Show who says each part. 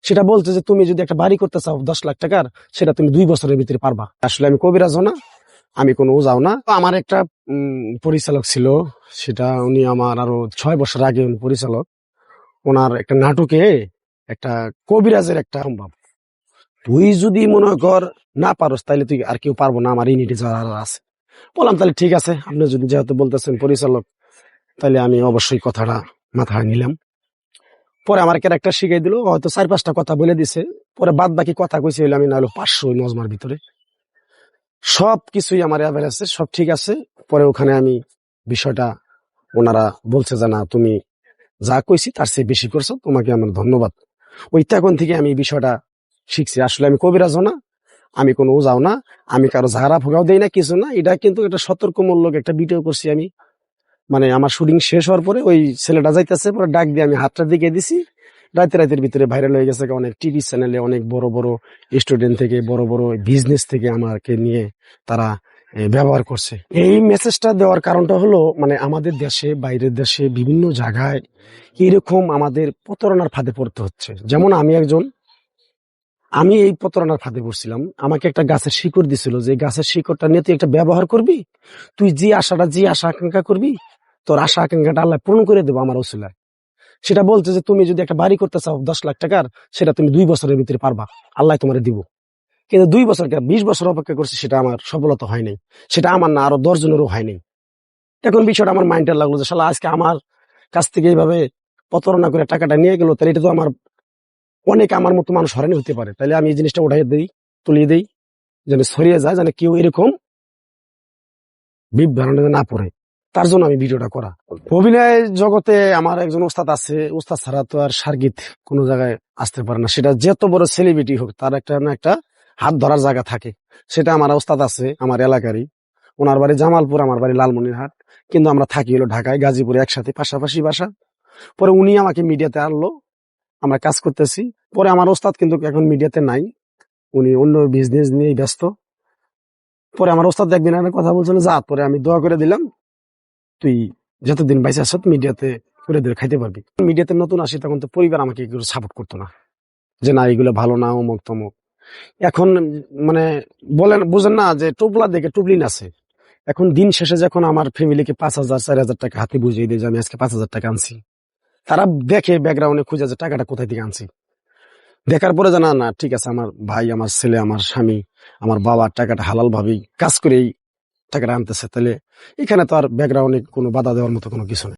Speaker 1: সেটা বলছে যে তুমি যদি একটা বাড়ি করতে চাও 10 লাখ টাকার, সেটা তুমি 2 বছরের ভিতরে পারবা। আসলে আমি কবিরাজও না, আমি কোনো ওজাও না। আমার একটা পরিচালক ছিল, সেটা উনি আমার আরো 6 বছর আগে উনি পরিচালক। ওনার একটা নাটকে একটা কবিরাজের একটা সম্ভব, তুই যদি মনে কর না পারস তাহলে তুই আর কেউ পারবো না, আমার ইউনিটি যারা আছে। বললাম তাহলে ঠিক আছে, আপনি যদি যেহেতু বলতেছেন পরিচালক, তাহলে আমি অবশ্যই কথাটা মাথায় নিলাম। পরে আমার ক্যারেক্টার শিখাই দিল, হয়তো 4-5টা কথা বলে দিছে। পরে বাদ বাকি কথা কইছে হইলে আমি নাহলে 500 মজমার ভিতরে সবকিছুই আমার অ্যাভারেজে সব ঠিক আছে। পরে ওখানে আমি বিষয়টা, ওনারা বলছে যে না তুমি যা কইছি তার চেয়ে বেশি করছো, তোমাকে আমার ধন্যবাদ। ওই তখন থেকে আমি এই বিষয়টা শিখছি। আসলে আমি কবিরাজও না, আমি কোনো ওজাও না, আমি কারো ঝাড়া ফোগাও দেই না, কিছু না। এটা কিন্তু একটা সতর্কমূলক একটা ভিডিও করছি আমি। মানে আমার শুটিং শেষ হওয়ার পরে ওই ছেলেটা যাইতেছে, পরে ডাক দিয়ে আমি হাতটা দিকে দিছি। রাতের ভিতরে ভাইরাল হয়ে গেছে, অনেক টিভি চ্যানেলে অনেক বড় বড় স্টুডেন্ট থেকে, বড় বড় বিজনেস থেকে আমাকে নিয়ে তারা ব্যবহার করছে। এই মেসেজটা দেওয়ার কারণটা হলো, মানে আমাদের দেশে বাইরের দেশে বিভিন্ন জায়গায় এরকম আমাদের প্রতারণার ফাঁদে পড়তে হচ্ছে। যেমন আমি এই প্রতারণার ফাঁদে পড়ছিলাম। আমাকে একটা গাছের শিকড় দিছিল, যে গাছের শিকড়টা নিয়ে তুই একটা ব্যবহার করবি, তুই যে আশা আকাঙ্ক্ষা করবি, তোর আশা আকাঙ্ক্ষাটা আল্লাহ পূরণ করে দেবো আমার ওসিলায়। সেটা বলছে যে তুমি যদি একটা বাড়ি করতে চাও 10 লাখ টাকার, সেটা তুমি 2 বছরের ভিতরে পারবা, আল্লাহ তোমার দিব। কিন্তু 2 বছর 20 বছর অপেক্ষা করছি, সেটা আমার সফলতা হয় নাই। সেটা আমার না, আরো 10 জনেরও হয় নাই। এখন বিষয়টা আমার মাইন্ডে লাগলো যে শালা আজকে আমার কাছ থেকে এইভাবে প্রতারণা করে টাকাটা নিয়ে গেল, তাহলে এটা তো আমার অনেক আমার মতো মানুষ হয়রানি হতে পারে। তাহলে আমি এই জিনিসটা উঠাই দিই, তুলিয়ে দিই, যেন ছড়িয়ে যায়, যেন কেউ এরকম বিভ্রান্তিতে না পড়ে। তার জন্য আমি ভিডিওটা করা। অভিনয় জগতে আমার একজন ওস্তাদ আছে, ওস্তাদ ছাড়া তো আর সার্গিত কোনো জায়গায় আসতে পারে না। সেটা যত বড় সেলিব্রিটি হোক, তার একটা না একটা হাত ধরার জায়গা থাকে। সেটা আমার ওস্তাদ আছে আমার এলাকারই। ওনার বাড়ি জামালপুর, আমার বাড়ি লালমনিরহাট, কিন্তু আমরা থাকি হলো ঢাকায়, গাজীপুরে, একসাথে পাশাপাশি বাসা। পরে উনি আমাকে মিডিয়াতে আনলো, আমরা কাজ করতেছি। পরে আমার ওস্তাদ কিন্তু এখন মিডিয়াতে নাই, উনি অন্য বিজনেস নিয়ে ব্যস্ত। পরে আমার ওস্তাদ একদিন একটা কথা বলছিল, যা পরে আমি দোয়া করে দিলাম, তুই যতদিন বাইসে আস মিডিয়াতে করে দিয়ে খাইতে পারবি। মিডিয়াতে নতুন আসি, তখন তো পরিবার আমাকে এগুলো সাপোর্ট করতো না, যে না এগুলো ভালো না, অমুক তমুক। এখন মানে বলেন বুঝেন না যে টুপলা দেখে টুবলিন আছে। এখন দিন শেষে যখন আমার ফ্যামিলিকে 5,000 4,000 টাকা হাতে বুঝিয়ে দিয়ে যে আমি আজকে 5,000 টাকা আনছি, তারা দেখে ব্যাকগ্রাউন্ডে খুঁজে যে টাকাটা কোথায় থেকে আনছি। দেখার পরে জানা না ঠিক আছে, আমার ভাই, আমার ছেলে, আমার স্বামী, আমার বাবার টাকাটা হালাল ভাবেই কাজ করেই টাকাটা আনতেছে, তাহলে এখানে তো আর ব্যাকগ্রাউন্ডে কোনো বাধা দেওয়ার মতো কোনো কিছু নেই।